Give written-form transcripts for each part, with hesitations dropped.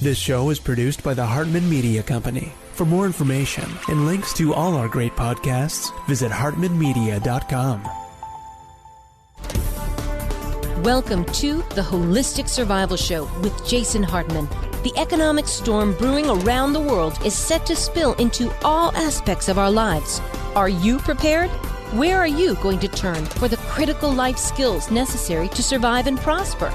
This show is produced by the Hartman Media Company. For more information and links to all our great podcasts, visit hartmanmedia.com. Welcome to the Holistic Survival Show with Jason Hartman. The economic storm brewing around the world is set to spill into all aspects of our lives. Are you prepared? Where are you going to turn for the critical life skills necessary to survive and prosper?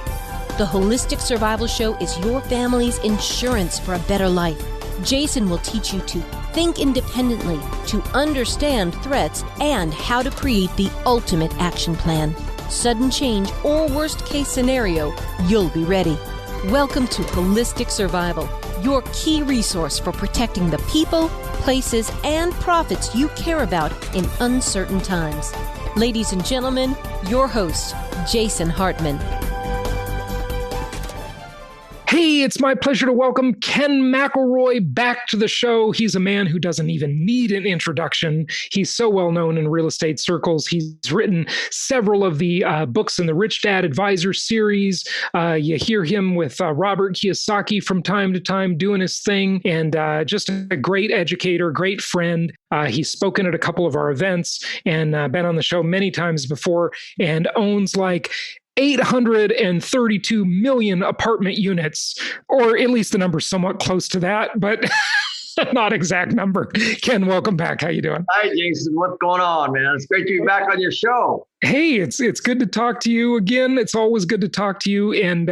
The Holistic Survival Show is your family's insurance for a better life. Jason will teach you to think independently, to understand threats, and how to create the ultimate action plan. Sudden change or worst case scenario, you'll be ready. Welcome to Holistic Survival, your key resource for protecting the people, places, and profits you care about in uncertain times. Ladies and gentlemen, your host, Jason Hartman. Hey, it's my pleasure to welcome Ken McElroy back to the show. He's a man who doesn't even need an introduction. He's so well known in real estate circles. He's written several of the books in the Rich Dad Advisor series. You hear him with Robert Kiyosaki from time to time doing his thing, and just a great educator, great friend. He's spoken at a couple of our events and been on the show many times before, and owns like 832 million apartment units, or at least the number's somewhat close to that, but not exact number. Ken, welcome back. How you doing? Hi, Jason. What's going on, man? It's great to be back on your show. Hey, it's good to talk to you again. It's always good to talk to you. And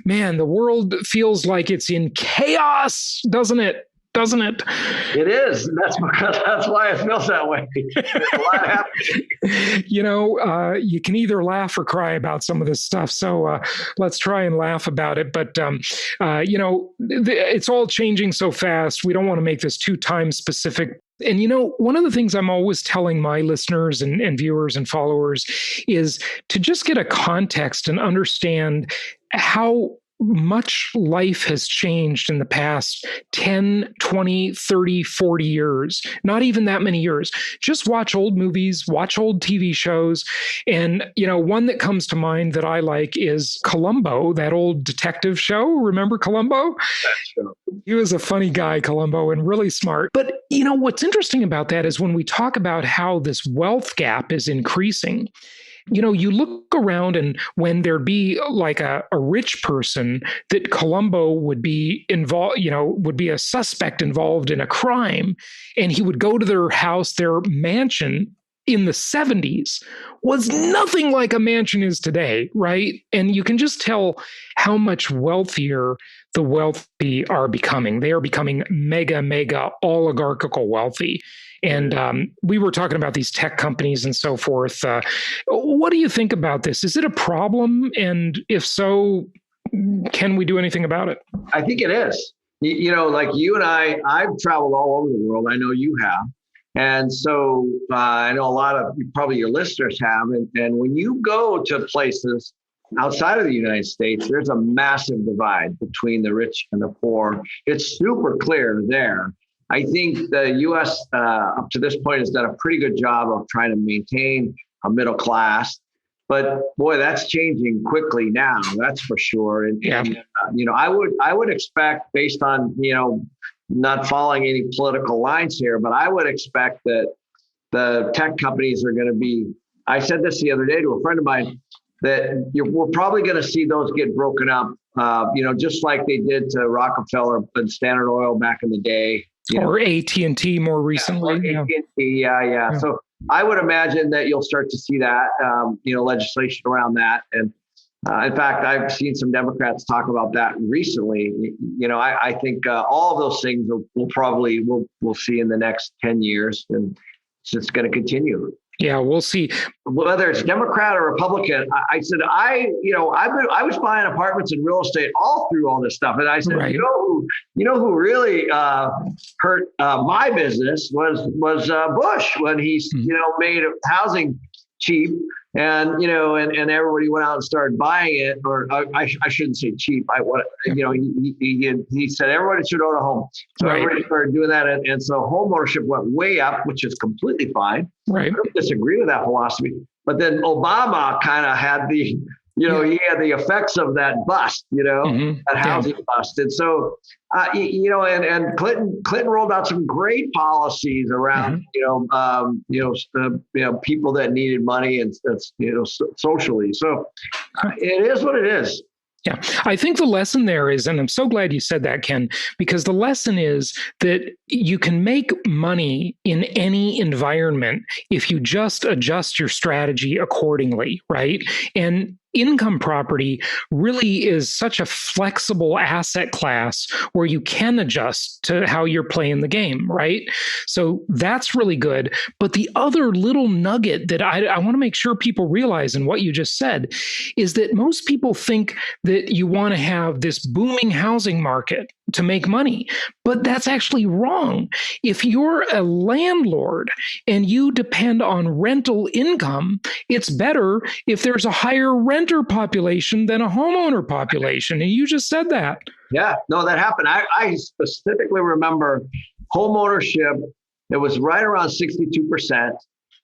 man, the world feels like it's in chaos, doesn't it? Doesn't it? It is. That's why it feels that way. There's a lot happening. You can either laugh or cry about some of this stuff. So let's try and laugh about it. But, it's all changing so fast. We don't want to make this too time specific. And, one of the things I'm always telling my listeners and viewers and followers is to just get a context and understand how much life has changed in the past 10, 20, 30, 40 years, not even that many years. Just watch old movies, watch old TV shows. And, one that comes to mind that I like is Columbo, that old detective show. Remember Columbo? He was a funny guy, Columbo, and really smart. But, what's interesting about that is when we talk about how this wealth gap is increasing, you look around, and when there'd be like a rich person that Columbo would be involved, would be a suspect involved in a crime, and he would go to their house, their mansion in the 70s was nothing like a mansion is today, right? And you can just tell how much wealthier the wealthy are becoming. They are becoming mega oligarchical wealthy. And we were talking about these tech companies and so forth. What do you think about this? Is it a problem? And if so, can we do anything about it? I think it is. Like you and I've traveled all over the world. I know you have. And so I know a lot of probably your listeners have. And when you go to places outside of the United States, there's a massive divide between the rich and the poor. It's super clear there. I think the U.S. Up to this point has done a pretty good job of trying to maintain a middle class. But boy, that's changing quickly now. That's for sure. And I would expect, based on not following any political lines here, but I would expect that the tech companies are going to be. I said this the other day to a friend of mine that we're probably going to see those get broken up. Just like they did to Rockefeller and Standard Oil back in the day. Or AT&T more recently. AT&T, yeah. So I would imagine that you'll start to see that, legislation around that. And in fact, I've seen some Democrats talk about that recently. I think all of those things we'll see in the next 10 years, and it's just going to continue. Yeah, we'll see. Whether it's Democrat or Republican, I said, I was buying apartments and real estate all through all this stuff. And I said, right. You know who really hurt my business was Bush when he, made housing cheap. And, and everybody went out and started buying it, or I shouldn't say cheap. He said everybody should own a home. So right. Everybody started doing that. And so home ownership went way up, which is completely fine. Right. I don't disagree with that philosophy. But then Obama kind of had the he had the effects of that bust, that housing bust. And so, and Clinton rolled out some great policies around, people that needed money and, socially. So it is what it is. Yeah, I think the lesson there is, and I'm so glad you said that, Ken, because the lesson is that you can make money in any environment if you just adjust your strategy accordingly, right? And income property really is such a flexible asset class where you can adjust to how you're playing the game, right? So that's really good. But the other little nugget that I want to make sure people realize in what you just said is that most people think that you want to have this booming housing market to make money, but that's actually wrong. If you're a landlord and you depend on rental income, it's better if there's a higher renter population than a homeowner population. And you just said that. Yeah, no, that happened. I specifically remember home ownership. It was right around 62%.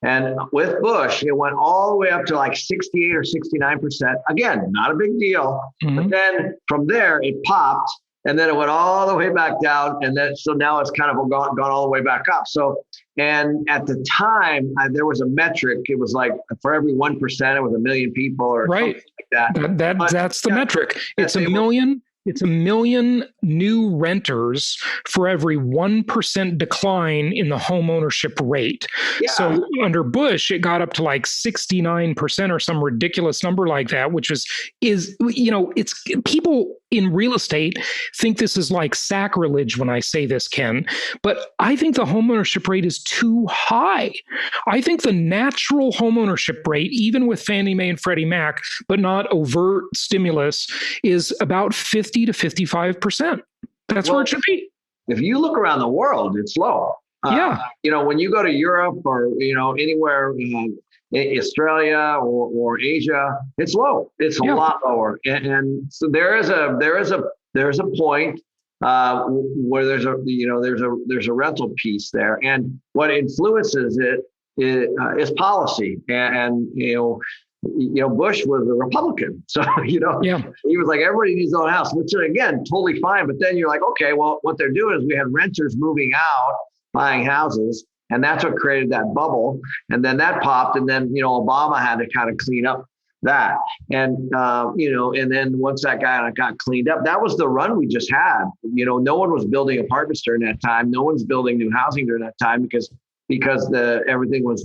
And with Bush, it went all the way up to like 68 or 69%. Again, not a big deal. But then from there, it popped. And then it went all the way back down. And then, so now it's kind of gone all the way back up. So, and at the time, there was a metric. It was like for every 1%, it was 1 million people or something like that. That's the metric. It's a million. It's 1 million new renters for every 1% decline in the home ownership rate. Yeah. So under Bush, it got up to like 69% or some ridiculous number like that, which is it's people in real estate think this is like sacrilege when I say this, Ken, but I think the homeownership rate is too high. I think the natural homeownership rate, even with Fannie Mae and Freddie Mac, but not overt stimulus, is about 50 to 55%. That's where it should be. If you look around the world, it's low. When you go to Europe or, anywhere Australia or Asia, it's low. It's a lot lower. And so there is a point where there's a rental piece there. And what influences it is policy. And Bush was a Republican. So, he was like, everybody needs their own house, which again, totally fine. But then you're like, okay, well, what they're doing is we had renters moving out, buying houses. And that's what created that bubble. And then that popped. And then, Obama had to kind of clean up that. And, and then once that got cleaned up, that was the run we just had. No one was building apartments during that time. No one's building new housing during that time because everything was,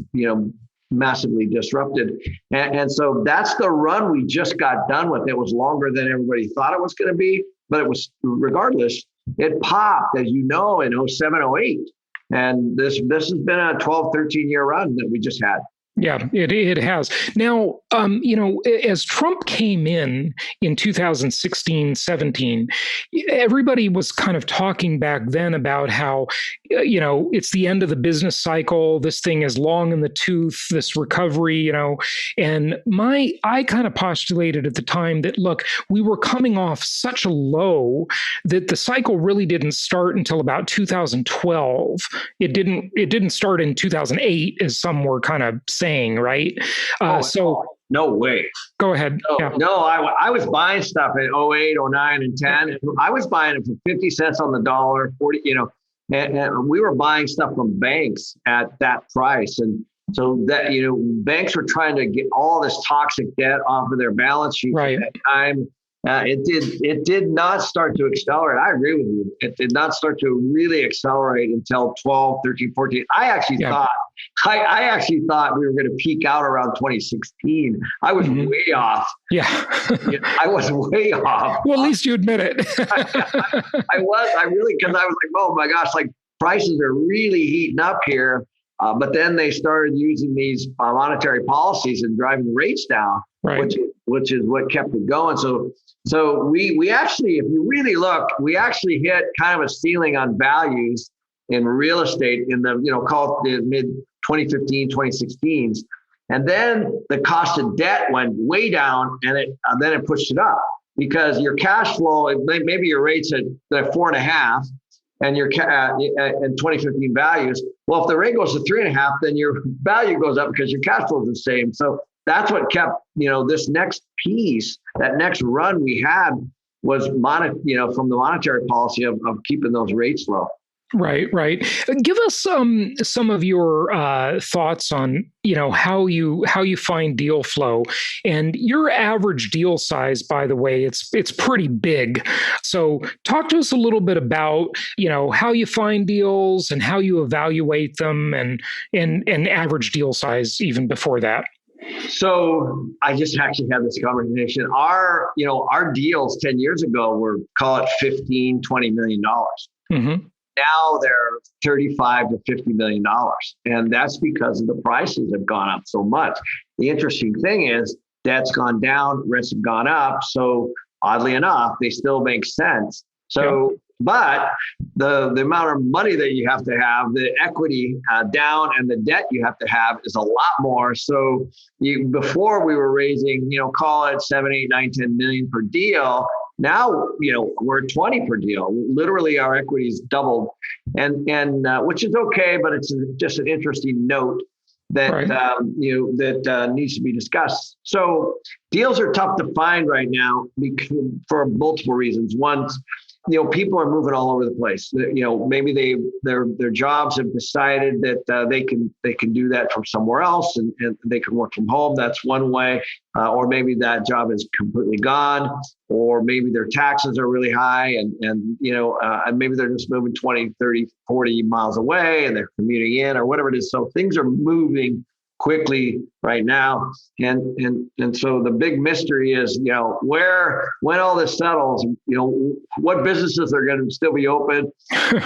massively disrupted. And so that's the run we just got done with. It was longer than everybody thought it was going to be, but it was, regardless, it popped, as you know, in 07, 08. And this has been a 12, 13-year run that we just had. Yeah, it has. Now, as Trump came in 2016, 17, everybody was kind of talking back then about how, it's the end of the business cycle. This thing is long in the tooth, this recovery, and I kind of postulated at the time that, look, we were coming off such a low that the cycle really didn't start until about 2012. It didn't start in 2008, as some were kind of saying, right? No way. Go ahead. I was buying stuff in 08, 09, and 10. And I was buying it for 50 cents on the dollar, 40, and we were buying stuff from banks at that price. And so that, banks were trying to get all this toxic debt off of their balance sheet at that time. It did not start to accelerate. I agree with you. It did not start to really accelerate until 12, 13, 14. I actually thought we were going to peak out around 2016. I was way off. Yeah. I was way off. Well, at least you admit it. I was like, oh my gosh, like prices are really heating up here. But then they started using these monetary policies and driving rates down, which is what kept it going. So we actually, if you really look, we actually hit kind of a ceiling on values in real estate in the, call it the mid 2015, 2016s. And then the cost of debt went way down and then it pushed it up because your cash flow, maybe your rates at 4.5 and your in 2015 values. Well, if the rate goes to 3.5, then your value goes up because your cash flow is the same. So that's what kept, this next piece, that next run we had was from the monetary policy of keeping those rates low. Right. Give us some of your thoughts on how you find deal flow, and your average deal size. By the way, it's pretty big. So talk to us a little bit about how you find deals and how you evaluate them, and average deal size even before that. So I just actually had this conversation. Our deals 10 years ago were, call it $15, $20 million. Mm-hmm. Now they're $35 to $50 million. And that's because the prices have gone up so much. The interesting thing is debt's gone down, rents have gone up. So oddly enough, they still make sense. So, but the amount of money that you have to have, the equity down, and the debt you have to have is a lot more. So before we were raising, call it 7, 8, 9, 10 million per deal. Now, we're 20 per deal. Literally, our equity's doubled, and which is okay, but it's just an interesting note that that needs to be discussed. So deals are tough to find right now for multiple reasons. One, people are moving all over the place. Maybe their jobs have decided that they can do that from somewhere else, and they can work from home. That's one way. Or maybe that job is completely gone, or maybe their taxes are really high, and maybe they're just moving 20, 30, 40 miles away, and they're commuting in, or whatever it is. So things are moving quickly right now, and so the big mystery is when all this settles, what businesses are going to still be open,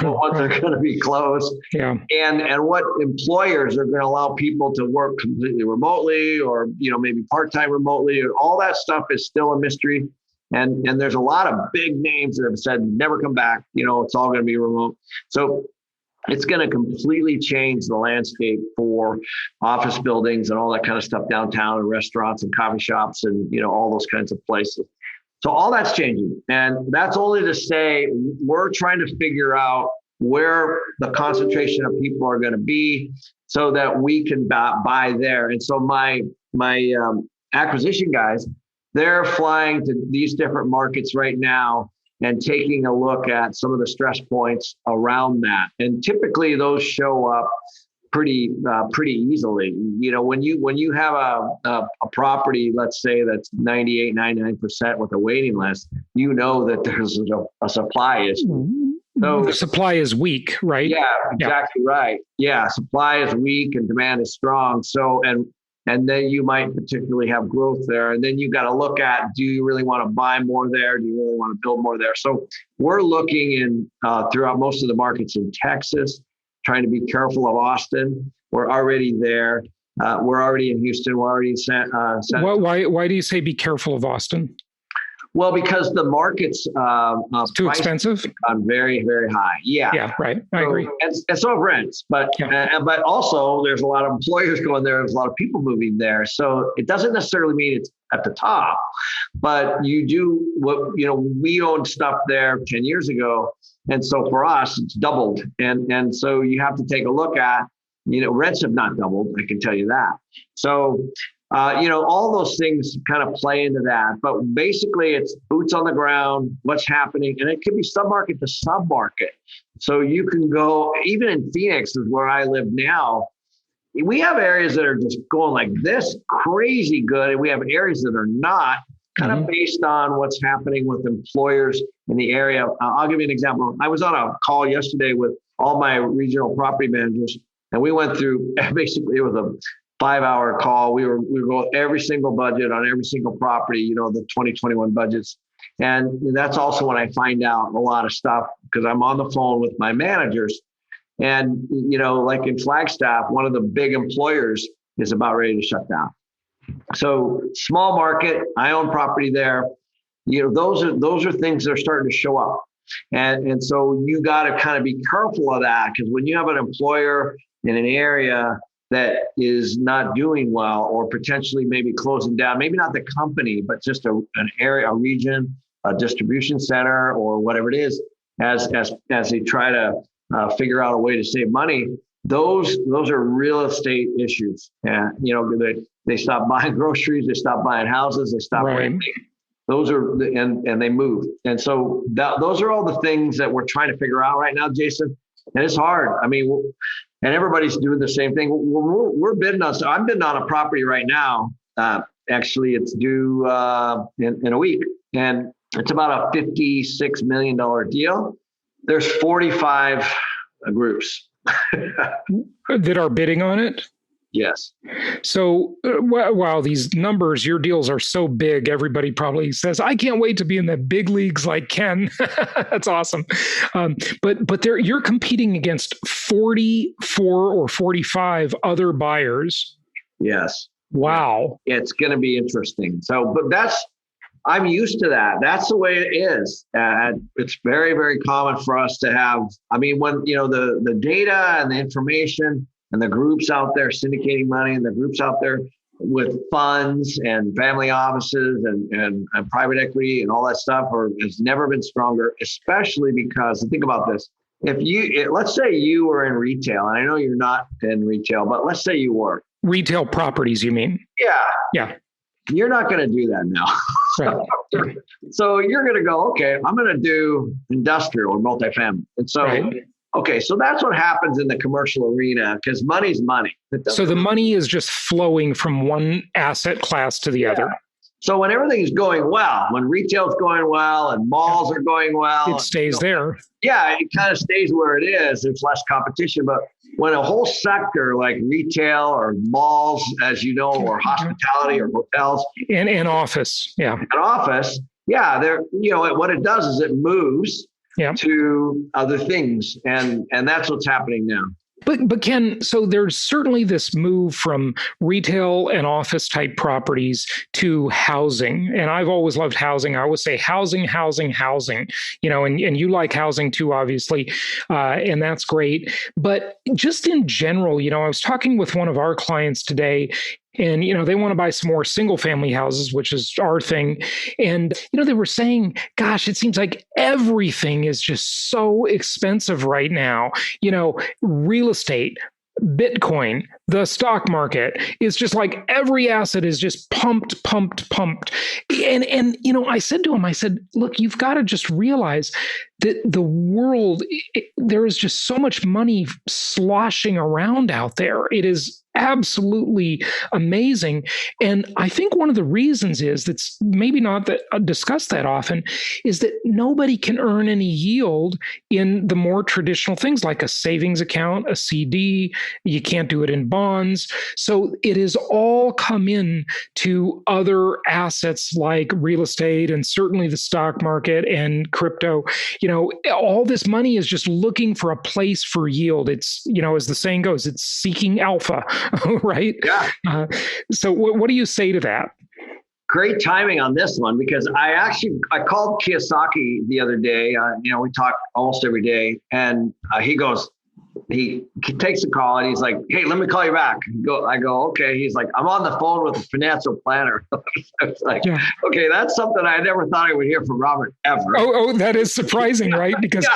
what ones are going to be closed, and what employers are going to allow people to work completely remotely, or maybe part-time remotely. All that stuff is still a mystery, and there's a lot of big names that have said never come back. It's all going to be remote. So it's going to completely change the landscape for office buildings and all that kind of stuff downtown, and restaurants and coffee shops and, all those kinds of places. So all that's changing. And that's only to say we're trying to figure out where the concentration of people are going to be so that we can buy there. And so my acquisition guys, they're flying to these different markets right now and taking a look at some of the stress points around that. And typically those show up pretty easily. When you have a property, let's say that's 98, 99% with a waiting list, that there's a supply issue. So the supply is weak, right? Yeah, exactly right. Yeah, supply is weak and demand is strong. So, and then you might particularly have growth there. And then you got to look at, do you really want to buy more there? Do you really want to build more there? So we're looking throughout most of the markets in Texas, trying to be careful of Austin. We're already there. We're already in Houston. We're already in San Why do you say be careful of Austin? Well, because the market's too expensive, very, very high. Yeah, right. I agree. And so have rents, but also there's a lot of employers going there. There's a lot of people moving there. So it doesn't necessarily mean it's at the top, but you do we owned stuff there 10 years ago, and so for us it's doubled, and so you have to take a look at rents have not doubled. I can tell you that. So. All those things kind of play into that, but basically it's boots on the ground, what's happening, and it could be submarket to submarket. So you can go, even in Phoenix is where I live now, we have areas that are just going like this crazy good, and we have areas that are not, kind of based on what's happening with employers in the area. I'll give you an example. I was on a call yesterday with all my regional property managers, and we went through, basically it was a 5-hour call. We were going every single budget on every single property, the 2021 budgets. And that's also when I find out a lot of stuff, because I'm on the phone with my managers. And, like in Flagstaff, one of the big employers is about ready to shut down. So small market, I own property there. Those are things that are starting to show up. And so you got to kind of be careful of that, because when you have an employer in an area that is not doing well, or potentially maybe closing down, maybe not the company, but just an area, a region, a distribution center, or whatever it is, as they try to figure out a way to save money, those are real estate issues. And They stop buying groceries. They stop buying houses. They stop renting. Those are and they move. And so those are all the things that we're trying to figure out right now, Jason. And it's hard. I mean, and everybody's doing the same thing. We're bidding on. So I'm bidding on a property right now. Actually, it's due in a week, and it's about a $56 million deal. There's 45 groups that are bidding on it. Yes. So wow, these numbers, your deals are so big. Everybody probably says, I can't wait to be in the big leagues like Ken. That's awesome. But you're competing against 44 or 45 other buyers. Yes. Wow. It's going to be interesting. So, but I'm used to that. That's the way it is. It's very, very common for us to have, I mean, when, the data and the information and the groups out there syndicating money and the groups out there with funds and family offices and private equity and all that stuff has never been stronger, especially because, think about this. Let's say you were in retail, and I know you're not in retail, but let's say you were. Retail properties, you mean? Yeah. Yeah. You're not going to do that now. Right. So you're going to go, okay, I'm going to do industrial or multifamily. And so, okay, so that's what happens in the commercial arena because money's money. So the money is just flowing from one asset class to the other. So when everything's going well, when retail's going well and malls are going well, it stays there. Yeah, it kind of stays where it is. There's less competition. But when a whole sector like retail or malls, as you know, or hospitality or hotels and office, they're what it does is it moves to other things, and that's what's happening now. But Ken, so there's certainly this move from retail and office type properties to housing. And I've always loved housing. I always say housing, and you like housing too, obviously. And that's great. But just in general, I was talking with one of our clients today, and, they want to buy some more single family houses, which is our thing. And, they were saying, gosh, it seems like everything is just so expensive right now. Real estate, Bitcoin, the stock market is just like every asset is just pumped. And I said to him, look, you've got to just realize that the world, there is just so much money sloshing around out there. It is absolutely amazing. And I think one of the reasons is that's maybe not that discussed that often is that nobody can earn any yield in the more traditional things like a savings account, a CD. You can't do it in bonds. So it has all come in to other assets like real estate and certainly the stock market and crypto. All this money is just looking for a place for yield. It's, as the saying goes, it's seeking alpha. Right? Yeah. So what do you say to that? Great timing on this one, because I called Kiyosaki the other day. We talk almost every day, and he takes a call and he's like, hey, let me call you back. I go, okay. He's like, I'm on the phone with a financial planner. I was like, okay, that's something I never thought I would hear from Robert ever. Oh, that is surprising, right? Because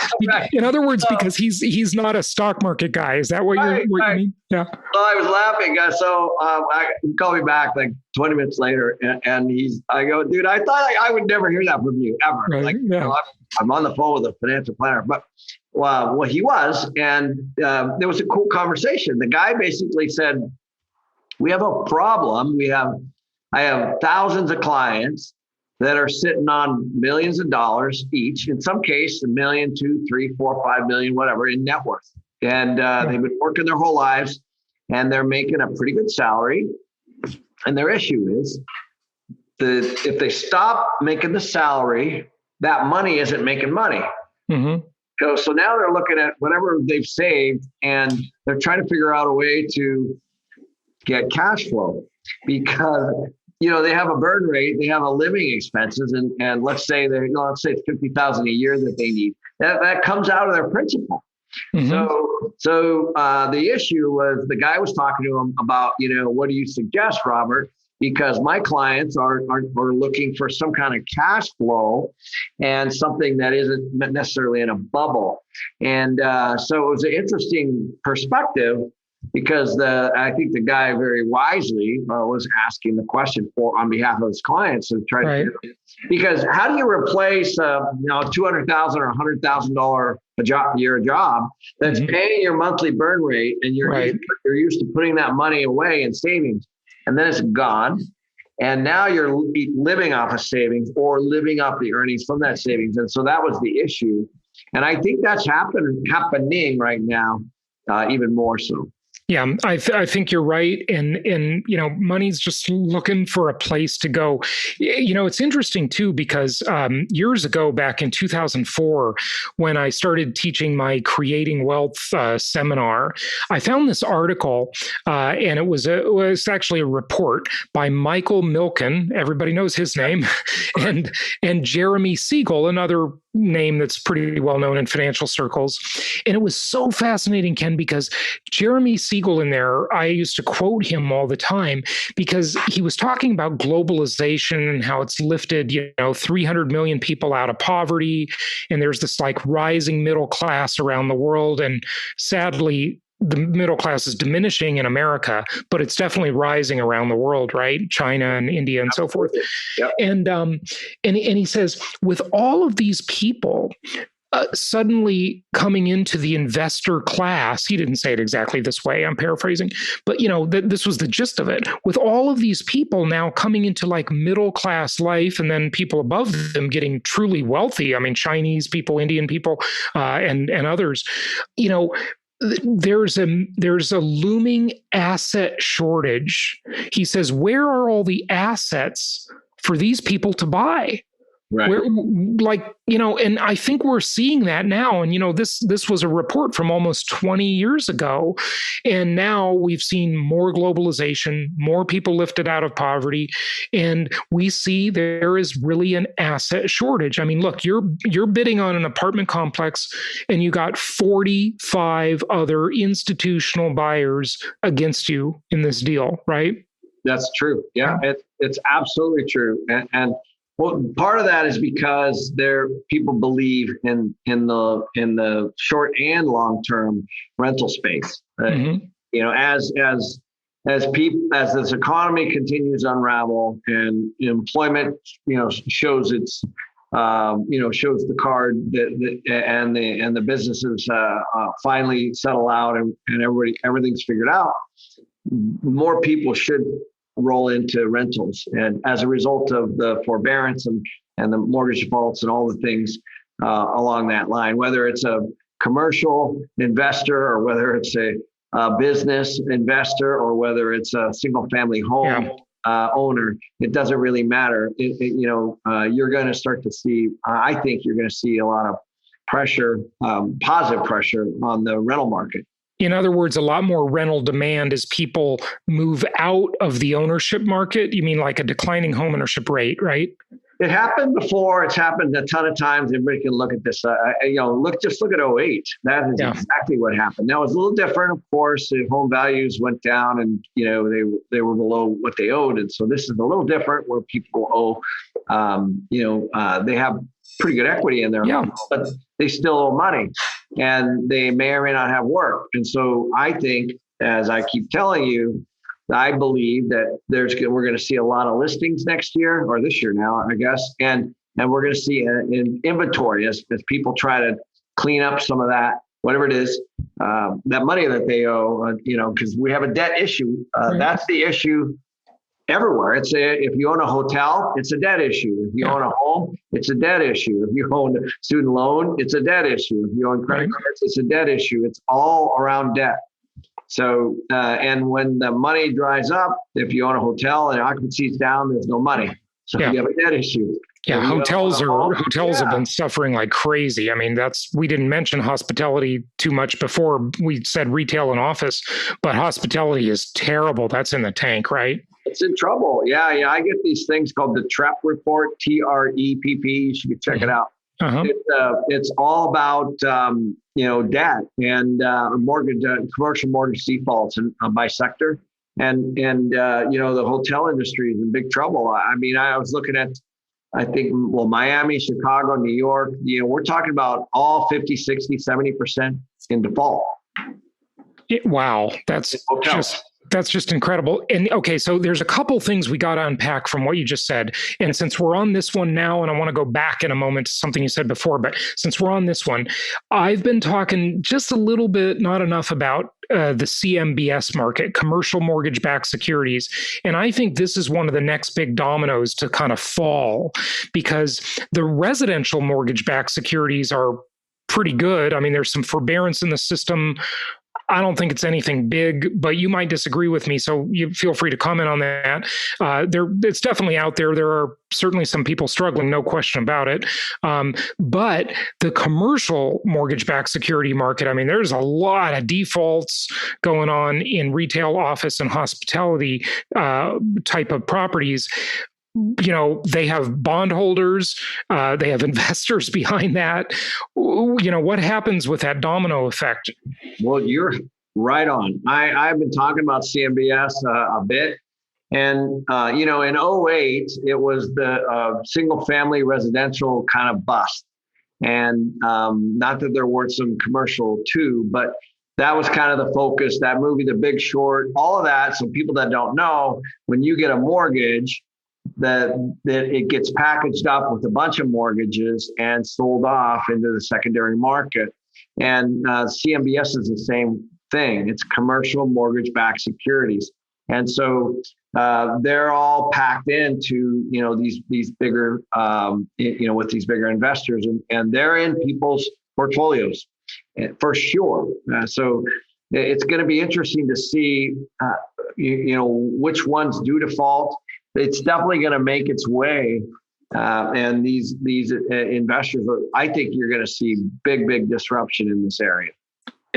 in other words, because he's not a stock market guy. Is that what you mean? Yeah. So I was laughing. So he called me back like 20 minutes later, and I go, dude, I thought I would never hear that from you ever. Right. I'm on the phone with a financial planner, but he was, and there was a cool conversation. The guy basically said, we have a problem. I have thousands of clients that are sitting on millions of dollars each, in some case, $1 million, $2 million, $3 million, $4 million, $5 million, whatever, in net worth. And they've been working their whole lives, and they're making a pretty good salary. And their issue is if they stop making the salary, that money isn't making money. Mm-hmm. So now they're looking at whatever they've saved, and they're trying to figure out a way to get cash flow, because they have a burn rate, they have a living expenses, and let's say it's $50,000 a year that they need. That comes out of their principal. Mm-hmm. So the issue was, the guy was talking to him about, what do you suggest, Robert? Because my clients are looking for some kind of cash flow and something that isn't necessarily in a bubble. And so it was an interesting perspective because I think the guy very wisely was asking the question on behalf of his clients and trying to, because how do you replace $200,000 or $100,000 a job that's paying your monthly burn rate, and you're used to putting that money away in savings, and then it's gone. And now you're living off of savings or living off the earnings from that savings. And so that was the issue. And I think that's happening right now, even more so. Yeah, I think you're right. And money's just looking for a place to go. It's interesting, too, because years ago, back in 2004, when I started teaching my Creating Wealth seminar, I found this article, and it was actually a report by Michael Milken. Everybody knows his name, and Jeremy Siegel, another name that's pretty well known in financial circles. And it was so fascinating, Ken, because Jeremy Siegel in there, I used to quote him all the time because he was talking about globalization and how it's lifted, 300 million people out of poverty. And there's this like rising middle class around the world. And sadly, the middle class is diminishing in America, but it's definitely rising around the world, right? China and India and so forth. Yep. And he says, with all of these people suddenly coming into the investor class, he didn't say it exactly this way, I'm paraphrasing, but this was the gist of it. With all of these people now coming into like middle class life, and then people above them getting truly wealthy. I mean, Chinese people, Indian people, and others, there's a looming asset shortage. He says, where are all the assets for these people to buy? Right. And I think we're seeing that now. And, this was a report from almost 20 years ago. And now we've seen more globalization, more people lifted out of poverty. And we see there is really an asset shortage. I mean, look, you're bidding on an apartment complex and you got 45 other institutional buyers against you in this deal, right? That's true. Yeah, it's absolutely true. And well, part of that is because people believe in the short and long term rental space. As this economy continues to unravel and employment, shows its shows the card and the businesses finally settle out and everything's figured out, more people should roll into rentals. And as a result of the forbearance and the mortgage defaults and all the things along that line, whether it's a commercial investor or whether it's a business investor or whether it's a single family home owner, it doesn't really matter. You're going to start to see, I think you're going to see a lot of pressure, positive pressure on the rental market. In other words, a lot more rental demand as people move out of the ownership market. You mean like a declining home ownership rate, right? It happened before. It's happened a ton of times. Everybody can look at this. Look at 2008. That is exactly what happened. Now it's a little different, of course. The home values went down, and they were below what they owed, and so this is a little different where people owe. They have pretty good equity in their home, but they still owe money, and they may or may not have work. And so I think, as I keep telling you, I believe that we're going to see a lot of listings next year or this year now, I guess. And we're going to see an inventory as people try to clean up some of that, whatever it is, that money that they owe, because we have a debt issue. That's the issue everywhere. If you own a hotel, it's a debt issue. If you own a home, it's a debt issue. If you own a student loan, it's a debt issue. If you own credit cards, it's a debt issue. It's all around debt. So, and when the money dries up, if you own a hotel and occupancy is down, there's no money. So you have a debt issue. Yeah, hotels have been suffering like crazy. I mean, we didn't mention hospitality too much before. We said retail and office, but hospitality is terrible. That's in the tank, right? It's in trouble. Yeah. I get these things called the TREP report, TREPP. You should check it out. Uh-huh. It's all about debt and mortgage, commercial mortgage defaults and by sector, and the hotel industry is in big trouble. I mean, I was looking at, Miami, Chicago, New York. We're talking about all 50, 60, 70% in default. Wow. That's just incredible. And okay, so there's a couple things we got to unpack from what you just said. And since we're on this one now, and I want to go back in a moment to something you said before, but since we're on this one, I've been talking just a little bit, not enough, about the CMBS market, commercial mortgage-backed securities. And I think this is one of the next big dominoes to kind of fall, because the residential mortgage-backed securities are pretty good. I mean, there's some forbearance in the system. I don't think it's anything big, but you might disagree with me, so you feel free to comment on that. It's definitely out there. There are certainly some people struggling, no question about it. But the commercial mortgage-backed security market, I mean, there's a lot of defaults going on in retail, office, and hospitality type of properties. You know, they have bondholders, they have investors behind that. You know, what happens with that domino effect? Well, you're right on. I've been talking about CMBS a bit. And, you know, in 2008, it was the single family residential kind of bust. And not that there weren't some commercial too, but that was kind of the focus, that movie, The Big Short, all of that. So people that don't know, when you get a mortgage, that it gets packaged up with a bunch of mortgages and sold off into the secondary market. And CMBS is the same thing. It's commercial mortgage-backed securities. And so they're all packed into, you know, these bigger, you know, with these bigger investors, and they're in people's portfolios for sure. So it's going to be interesting to see, you know, which ones do default. It's definitely going to make its way. And these investors, I think you're going to see big disruption in this area.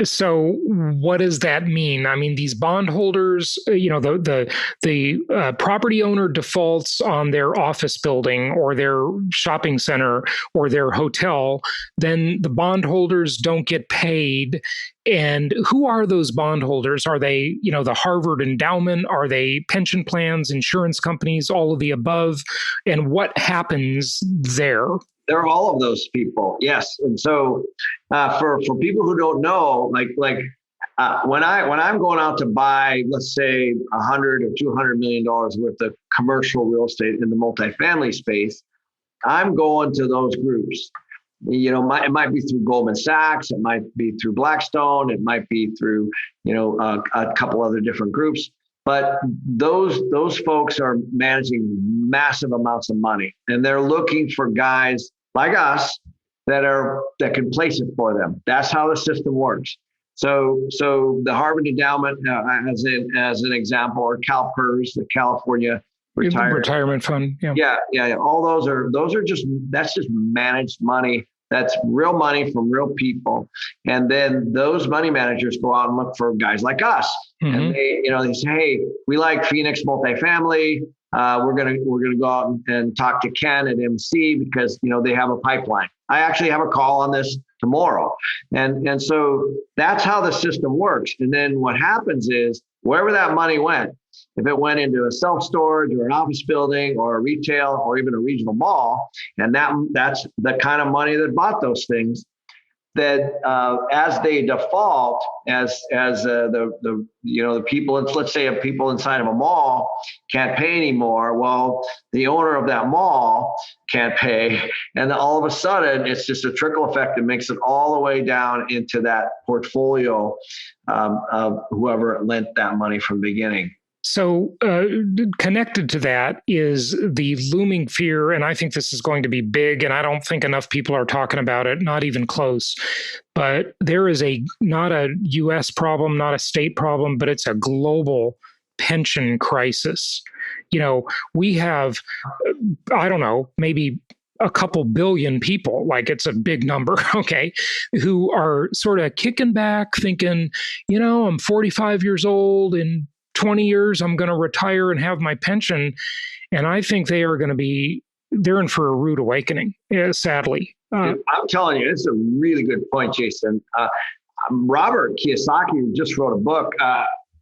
So what does that mean? I mean, these bondholders, you know, the property owner defaults on their office building or their shopping center or their hotel, then the bondholders don't get paid. And who are those bondholders? Are they, you know, the Harvard endowment? Are they pension plans, insurance companies, all of the above? And what happens there? They're all of those people, yes. And so, for people who don't know, when I'm going out to buy, let's say, $100 or $200 million worth of commercial real estate in the multifamily space, I'm going to those groups. You know, it might be through Goldman Sachs, it might be through Blackstone, it might be through, you know, a couple other different groups. But those folks are managing massive amounts of money, and they're looking for guys like us that can place it for them. That's how the system works. So the Harvard endowment, as an example, or CalPERS, the California Retirement Fund. Yeah. All those are just managed money. That's real money from real people. And then those money managers go out and look for guys like us. Mm-hmm. And they say, hey, we like Phoenix multifamily. We're gonna go out and talk to Ken at MC because, you know, they have a pipeline. I actually have a call on this tomorrow. And so that's how the system works. And then what happens is wherever that money went, if it went into a self-storage or an office building or a retail or even a regional mall, and that's the kind of money that bought those things, that as they default, as the people, let's say people inside of a mall can't pay anymore, well, the owner of that mall can't pay, and all of a sudden it's just a trickle effect that makes it all the way down into that portfolio of whoever lent that money from the beginning. So connected to that is the looming fear, and I think this is going to be big, and I don't think enough people are talking about it, not even close. But there is not a U.S. problem, not a state problem, but it's a global pension crisis. You know, we have, I don't know, maybe a couple billion people, like it's a big number, okay, who are sort of kicking back thinking, you know, I'm 45 years old and 20 years, I'm going to retire and have my pension. And I think they're in for a rude awakening, sadly. I'm telling you, it's a really good point, Jason. Robert Kiyosaki just wrote a book.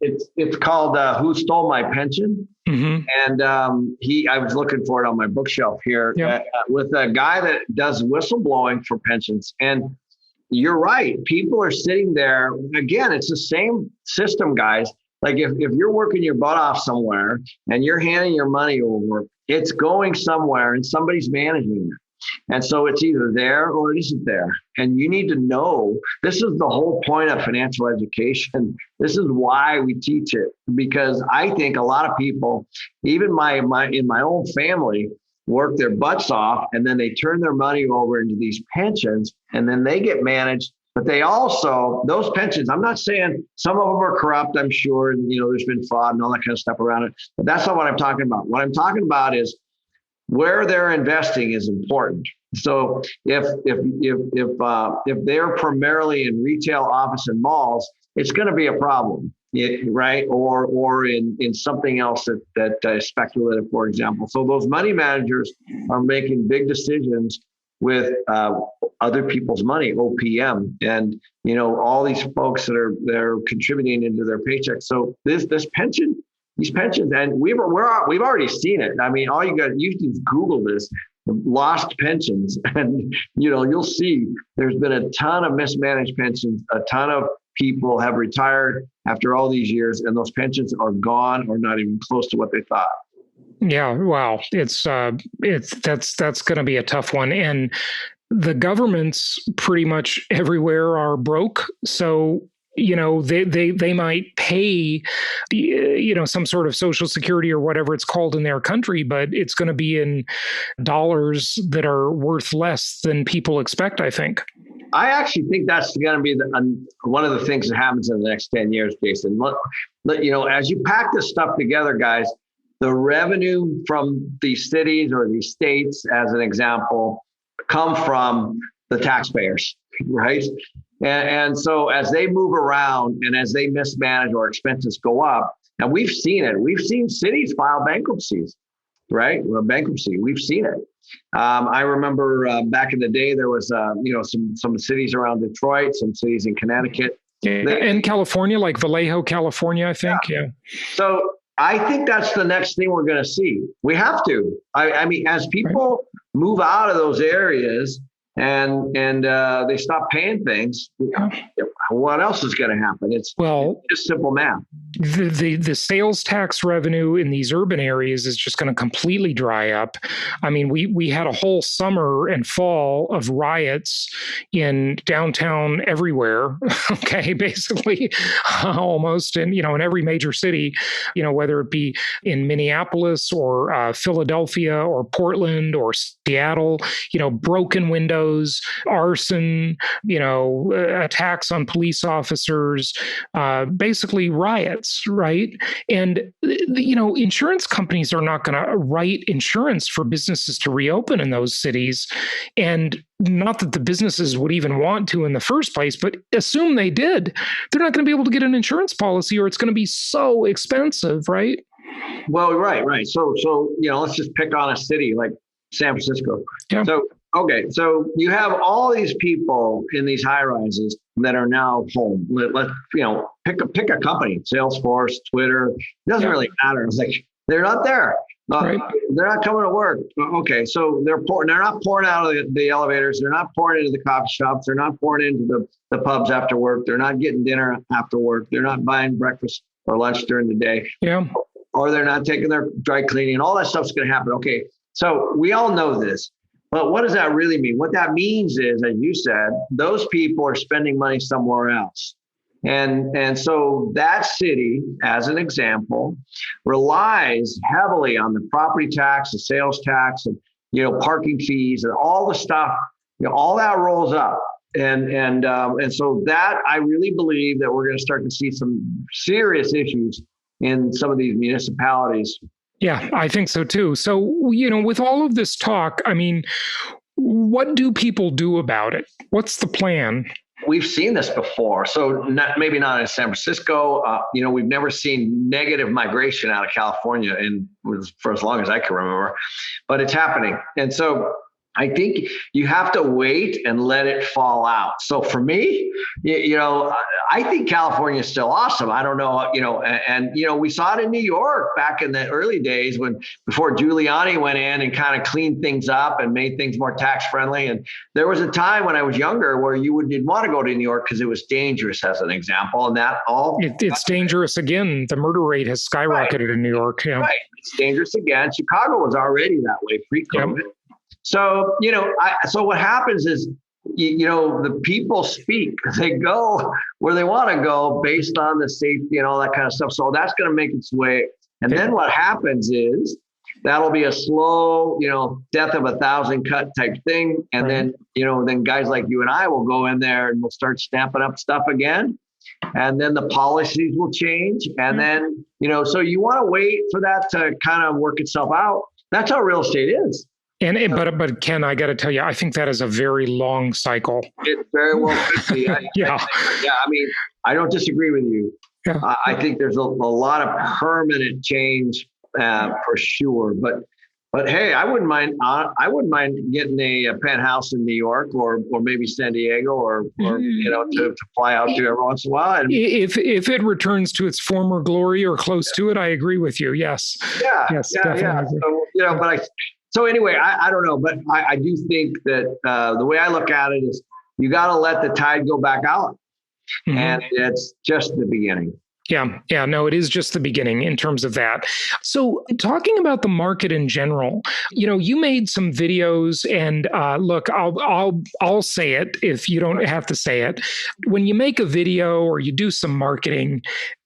It's called Who Stole My Pension? Mm-hmm. And I was looking for it on my bookshelf here with a guy that does whistleblowing for pensions. And you're right. People are sitting there. Again, it's the same system, guys. Like if you're working your butt off somewhere and you're handing your money over, it's going somewhere and somebody's managing it. And so it's either there or it isn't there. And you need to know, this is the whole point of financial education. This is why we teach it, because I think a lot of people, even in my own family, work their butts off and then they turn their money over into these pensions and then they get managed. But they also, those pensions, I'm not saying some of them are corrupt, I'm sure, and there's been fraud and all that kind of stuff around it. But that's not what I'm talking about. What I'm talking about is where they're investing is important. So if they're primarily in retail, office, and malls, it's going to be a problem, right? Or in something else that is speculative, for example. So those money managers are making big decisions with other people's money, OPM, and all these folks that are contributing into their paychecks. So these pensions, and we've already seen it. I mean, you can Google this, lost pensions, and you'll see there's been a ton of mismanaged pensions. A ton of people have retired after all these years, and those pensions are gone or not even close to what they thought. Yeah, wow, that's going to be a tough one, and the governments pretty much everywhere are broke, so. They might pay, some sort of social security or whatever it's called in their country, but it's going to be in dollars that are worth less than people expect, I think. I actually think that's going to be one of the things that happens in the next 10 years, Jason. As you pack this stuff together, guys, the revenue from these cities or these states, as an example, come from the taxpayers, right? And so as they move around and as they mismanage or expenses go up, and we've seen it, we've seen cities file bankruptcies, right? Bankruptcy, we've seen it. I remember back in the day, there was, some cities around Detroit, some cities in Connecticut. In California, like Vallejo, California, I think. Yeah. So I think that's the next thing we're going to see. We have to. I mean, as people move out of those areas, and they stop paying things, what else is going to happen? It's just simple math. The sales tax revenue in these urban areas is just going to completely dry up. I mean, we had a whole summer and fall of riots in downtown everywhere. Okay, basically almost in every major city, whether it be in Minneapolis or Philadelphia or Portland or Seattle, broken windows, arson, attacks on police officers, basically riots, right? And, insurance companies are not going to write insurance for businesses to reopen in those cities. And not that the businesses would even want to in the first place, but assume they did, they're not going to be able to get an insurance policy or it's going to be so expensive, right? Well, right. So, let's just pick on a city like San Francisco. Yeah. Okay, so you have all these people in these high rises that are now home. Let pick a company, Salesforce, Twitter. It doesn't really matter. It's like they're not there. Right. They're not coming to work. Okay, so they're not pouring out of the elevators. They're not pouring into the coffee shops. They're not pouring into the pubs after work. They're not getting dinner after work. They're not buying breakfast or lunch during the day. Yeah. Or they're not taking their dry cleaning. All that stuff's going to happen. Okay, so we all know this. But what does that really mean? What that means is, as you said, those people are spending money somewhere else. And so that city, as an example, relies heavily on the property tax, the sales tax, and parking fees, and all the stuff. All that rolls up. And so that I really believe that we're going to start to see some serious issues in some of these municipalities. Yeah, I think so too. So, with all of this talk, I mean, what do people do about it? What's the plan? We've seen this before. So maybe not in San Francisco. We've never seen negative migration out of California for as long as I can remember, but it's happening. And so I think you have to wait and let it fall out. So for me, I think California is still awesome. I don't know, we saw it in New York back in the early days before Giuliani went in and kind of cleaned things up and made things more tax friendly. And there was a time when I was younger where you didn't want to go to New York because it was dangerous, as an example. And it's dangerous again. The murder rate has skyrocketed in New York. Yeah. Right. It's dangerous again. Chicago was already that way pre-COVID. Yep. So, so what happens is, the people speak. They go where they want to go based on the safety and all that kind of stuff. So that's going to make its way. And then what happens is that'll be a slow, death of 1,000 cut type thing. And then, then guys like you and I will go in there and we'll start stamping up stuff again. And then the policies will change. And then, so you want to wait for that to kind of work itself out. That's how real estate is. But Ken, I got to tell you, I think that is a very long cycle. It very well could be. I don't disagree with you. Yeah. I think there's a lot of permanent change for sure. But hey, I wouldn't mind. I wouldn't mind getting a penthouse in New York or maybe San Diego or to fly out to every once in a while. And if it returns to its former glory or close to it, I agree with you. Yes. Yeah. Yes. Yeah. Definitely. So, So anyway, I don't know, but I do think that the way I look at it is you got to let the tide go back out. Mm-hmm. And it's just the beginning. Yeah. No, it is just the beginning in terms of that. So talking about the market in general, you made some videos and look, I'll say it if you don't have to say it. When you make a video or you do some marketing,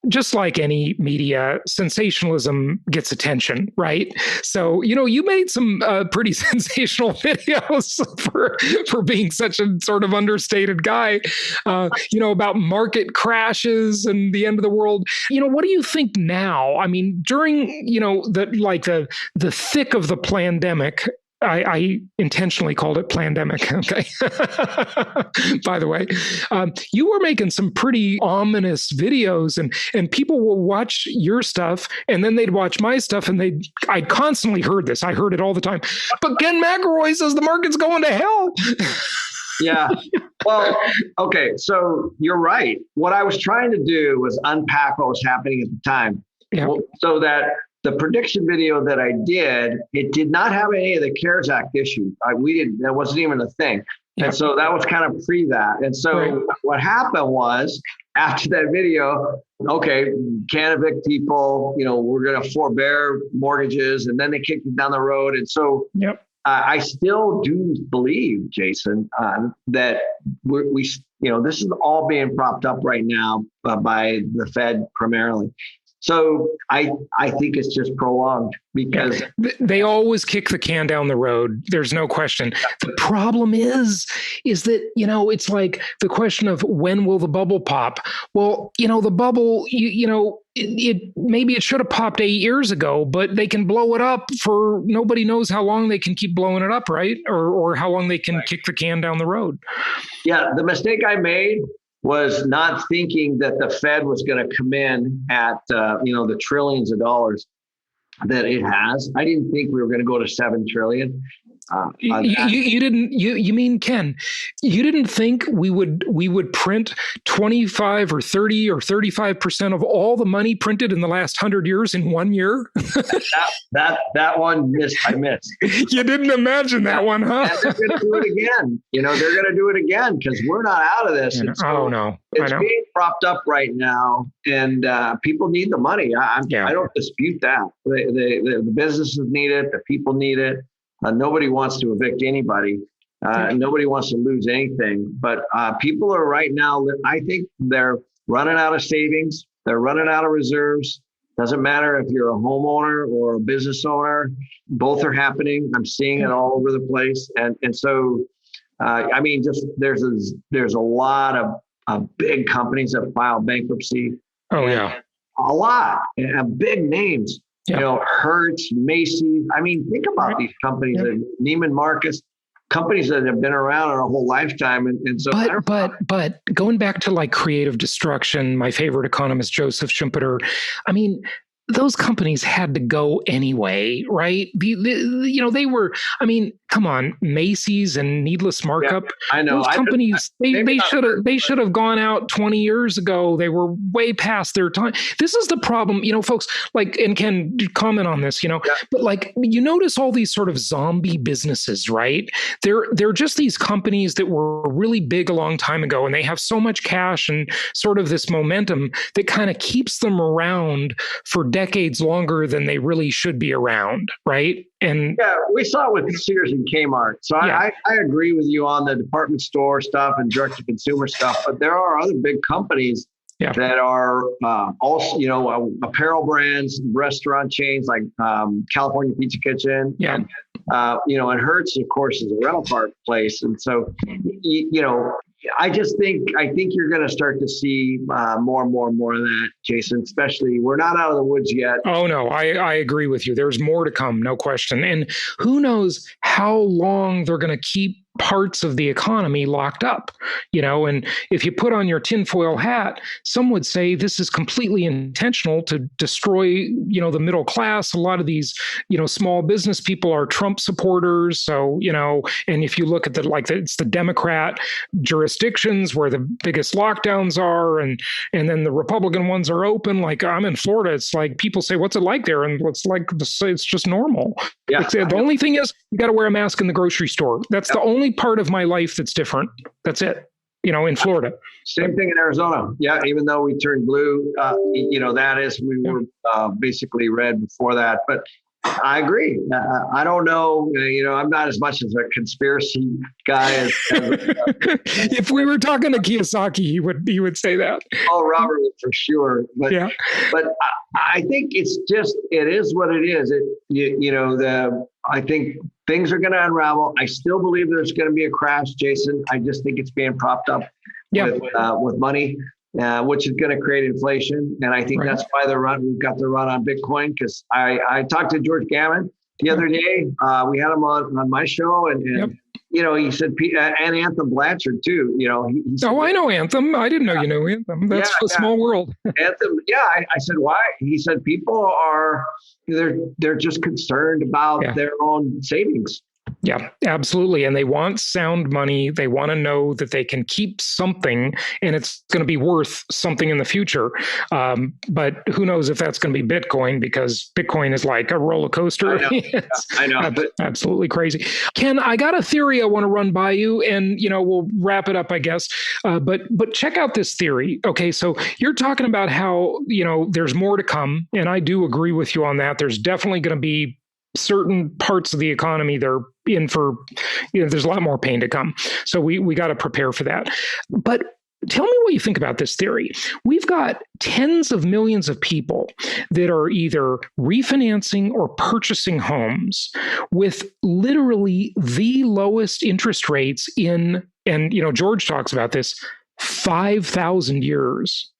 just like any media, sensationalism gets attention, right? So, you made some pretty sensational videos for being such a sort of understated guy, about market crashes and the end of the world. What do you think now? I mean, during, the thick of the pandemic, I intentionally called it plandemic. Okay. By the way, you were making some pretty ominous videos and people will watch your stuff and then they'd watch my stuff and I'd constantly heard this. I heard it all the time. But Ken McElroy says the market's going to hell. Yeah. Well, okay. So you're right. What I was trying to do was unpack what was happening at the time. Yeah. So that the prediction video that I did, it did not have any of the CARES Act issues. That wasn't even a thing. Yeah. And so that was kind of pre that. And so what happened was after that video, okay, can't evict people, we're going to forbear mortgages, and then they kicked it down the road. And so I still do believe, Jason, that we this is all being propped up right now by the Fed primarily. So I think it's just prolonged because they always kick the can down the road. There's no question. The problem is that, it's like the question of when will the bubble pop? Well, the bubble, maybe it should have popped 8 years ago, but they can blow it up for nobody knows how long they can keep blowing it up, right? Or how long they can kick the can down the road. Yeah, the mistake I made was not thinking that the Fed was going to come in at, the trillions of dollars that it has. I didn't think we were going to go to 7 trillion. You mean, Ken, you didn't think we would print 25 or 30 or 35% of all the money printed in the last 100 years in 1 year? that one I missed. You didn't imagine that one, huh? And they're going to do it again. They're going to do it again because we're not out of this. No. It's being propped up right now, and people need the money. I don't dispute that. The businesses need it. The people need it. Nobody wants to evict anybody. Nobody wants to lose anything. But people are right now, I think they're running out of savings. They're running out of reserves. Doesn't matter if you're a homeowner or a business owner. Both are happening. I'm seeing it all over the place. And so, there's a lot of big companies that file bankruptcy. Oh, yeah. A lot. And big names. Hertz, Macy's. Think about these companies, Neiman Marcus, companies that have been around our whole lifetime. And so, but going back to like creative destruction, my favorite economist, Joseph Schumpeter, those companies had to go anyway, right? They were, I mean, come on, Macy's and Needless Markup. Yeah, I know. Those companies, they should have gone out 20 years ago. They were way past their time. This is the problem, folks, like, and Ken, comment on this, but like, you notice all these sort of zombie businesses, right? They're just these companies that were really big a long time ago, and they have so much cash and sort of this momentum that kind of keeps them around for decades longer than they really should be around, right? And yeah, we saw it with Sears and Kmart. So I agree with you on the department store stuff and direct-to-consumer stuff, but there are other big companies that are also, apparel brands, restaurant chains like California Pizza Kitchen. Yeah. And, and Hertz, of course, is a rental car place. And so, I think you're going to start to see more and more of that, Jason, especially we're not out of the woods yet. Oh, no, I agree with you. There's more to come, no question. And who knows how long they're going to keep parts of the economy locked up, and if you put on your tinfoil hat, some would say this is completely intentional to destroy, the middle class. A lot of these, small business people are Trump supporters. So, and if you look at it's the Democrat jurisdictions where the biggest lockdowns are, and then the Republican ones are open. Like I'm in Florida. It's like people say, what's it like there? And it's like, it's just normal. Yeah. The only thing is you got to wear a mask in the grocery store. That's the only part of my life that's different. That's it. In Florida. Same thing in Arizona. Yeah. Even though we turned blue, we were basically red before that, but I agree. I don't know. I'm not as much as a conspiracy guy as if we were talking to Kiyosaki, he would say that. Oh, Robert would for sure. But I think it is what it is. I think things are going to unravel. I still believe there's going to be a crash, Jason. I just think it's being propped up with money. Which is going to create inflation. And I think that's why we've got the run on Bitcoin, because I talked to George Gammon the other day. We had him on my show, and he said, and Anthem Blanchard too. He said, I know Anthem. I didn't know you knew Anthem. That's a small world. Anthem. Yeah. I said, why? He said, people they're just concerned about their own savings. Yeah, absolutely. And they want sound money. They want to know that they can keep something and it's going to be worth something in the future. But who knows if that's going to be Bitcoin, because Bitcoin is like a roller coaster. I know. Absolutely crazy. Ken, I got a theory I want to run by you, and we'll wrap it up, I guess. But check out this theory. Okay, so you're talking about how there's more to come, and I do agree with you on that. There's definitely going to be certain parts of the economy they're in for, there's a lot more pain to come. So we got to prepare for that. But tell me what you think about this theory. We've got tens of millions of people that are either refinancing or purchasing homes with literally the lowest interest rates and George talks about this, 5,000 years.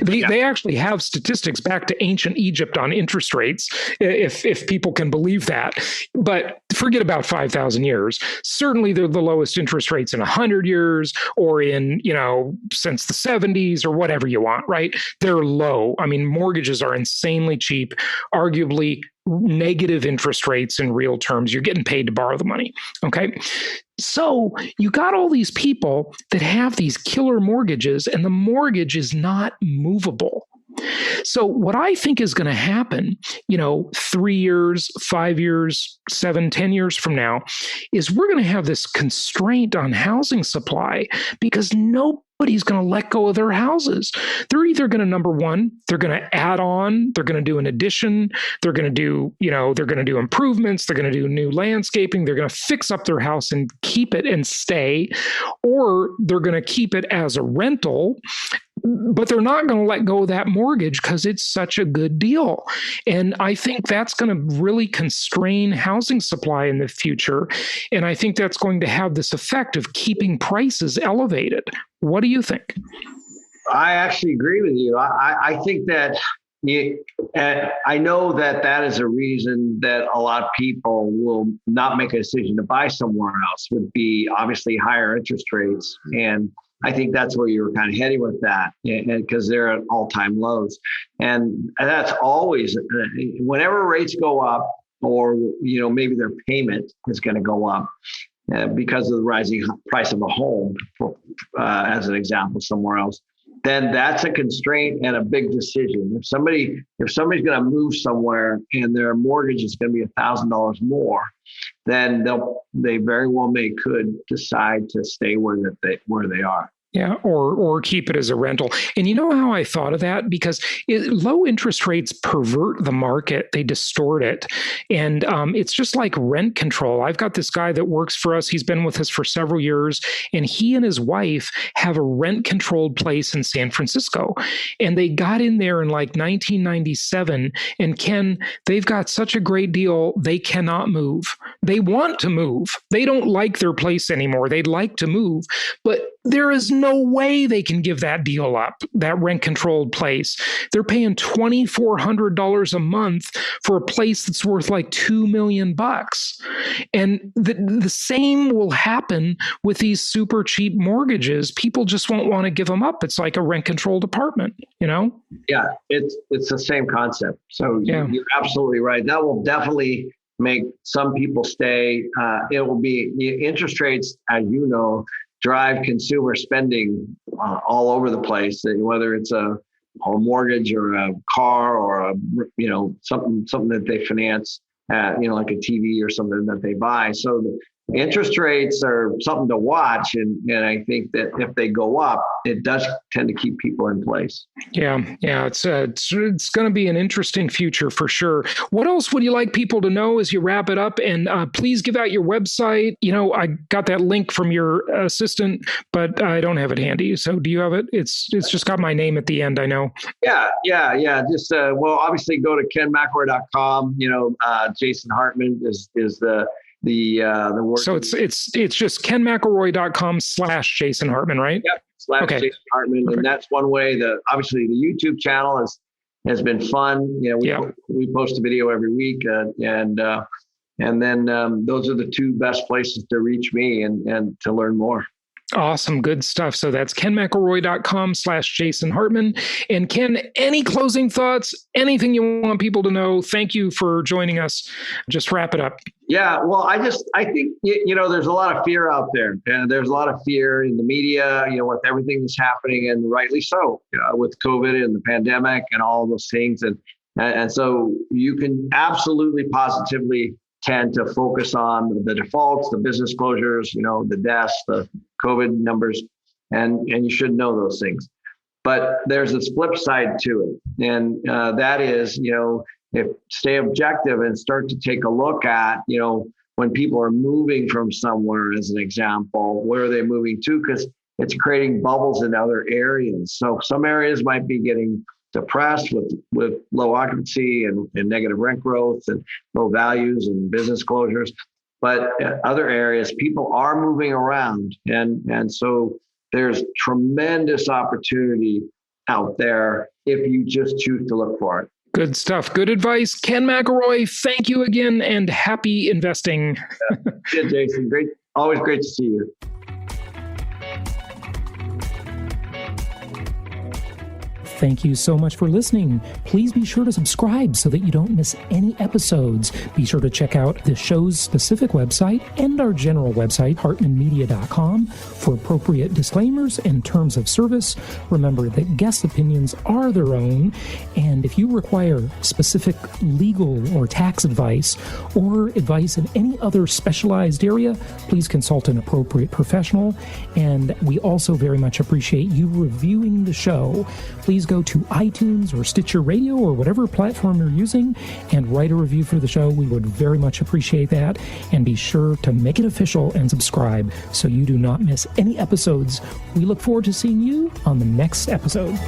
They actually have statistics back to ancient Egypt on interest rates, if people can believe that. But forget about 5,000 years. Certainly they're the lowest interest rates in 100 years or in, since the 70s or whatever you want, right? They're low. I mean, mortgages are insanely cheap, arguably negative interest rates in real terms. You're getting paid to borrow the money. Okay. So you got all these people that have these killer mortgages, and the mortgage is not movable. So what I think is going to happen, 3 years, 5 years, 7, 10 years from now, is we're going to have this constraint on housing supply because nobody's going to let go of their houses. They're either going to, number one, they're going to add on, they're going to do an addition, they're going to do, they're going to do improvements, they're going to do new landscaping, they're going to fix up their house and keep it and stay, or they're going to keep it as a rental, but they're not going to let go of that mortgage because it's such a good deal. And I think that's going to really constrain housing supply in the future. And I think that's going to have this effect of keeping prices elevated. What do you think? I actually agree with you. I think that I know that is a reason that a lot of people will not make a decision to buy somewhere else, would be obviously higher interest rates. And I think that's where you were kind of heading with that, because they're at all-time lows. And that's always, whenever rates go up, or maybe their payment is going to go up because of the rising price of a home, as an example, somewhere else, then that's a constraint and a big decision. If somebody's going to move somewhere and their mortgage is going to be $1,000 more, then they very well could decide to stay where they are. Yeah, or keep it as a rental. And you know how I thought of that? Because low interest rates pervert the market. They distort it. And it's just like rent control. I've got this guy that works for us. He's been with us for several years. And he and his wife have a rent-controlled place in San Francisco. And they got in there in like 1997. And Ken, they've got such a great deal, they cannot move. They want to move. They don't like their place anymore. They'd like to move. But there is no way they can give that deal up, that rent-controlled place. They're paying $2,400 a month for a place that's worth like $2 million. And the same will happen with these super cheap mortgages. People just won't want to give them up. It's like a rent-controlled apartment, Yeah, it's the same concept. So you're absolutely right. That will definitely make some people stay. It will be interest rates, as you know, drive consumer spending all over the place, whether it's a mortgage or a car or something that they finance, like a TV or something that they buy. So the interest rates are something to watch, and I think that if they go up, it does tend to keep people in place. Yeah, it's going to be an interesting future for sure. What else would you like people to know as you wrap it up? And please give out your website. I got that link from your assistant, but I don't have it handy. So do you have it? It's just got my name at the end, I know. Yeah. Just obviously go to kenmcelroy.com. Jason Hartman is the word. So it's just kenmcelroy.com/Jason Hartman, right? Yep. /Jason Hartman. Perfect. And that's one way. Obviously the YouTube channel has been fun. We post a video every week, and then those are the two best places to reach me and to learn more. Awesome. Good stuff. So that's kenmcelroy.com/Jason Hartman. And Ken, any closing thoughts, anything you want people to know? Thank you for joining us. Just wrap it up. Yeah. Well, I think, there's a lot of fear out there, and there's a lot of fear in the media, with everything that's happening, and rightly so, with COVID and the pandemic and all those things. And so you can absolutely positively tend to focus on the defaults, the business closures, the deaths, the COVID numbers, and you should know those things. But there's this flip side to it. And that is, if stay objective and start to take a look at, when people are moving from somewhere, as an example, where are they moving to? Because it's creating bubbles in other areas. So some areas might be getting depressed with low occupancy and negative rent growth and low values and business closures. But other areas, people are moving around. And so there's tremendous opportunity out there if you just choose to look for it. Good stuff. Good advice. Ken McElroy, thank you again, and happy investing. Good, Jason. Great. Always great to see you. Thank you so much for listening. Please be sure to subscribe so that you don't miss any episodes. Be sure to check out the show's specific website and our general website, hartmanmedia.com, for appropriate disclaimers and terms of service. Remember that guest opinions are their own, and if you require specific legal or tax advice or advice in any other specialized area, please consult an appropriate professional. And we also very much appreciate you reviewing the show. Please go to iTunes or Stitcher Radio or whatever platform you're using and write a review for the show. We would very much appreciate that. And be sure to make it official and subscribe so you do not miss any episodes. We look forward to seeing you on the next episode.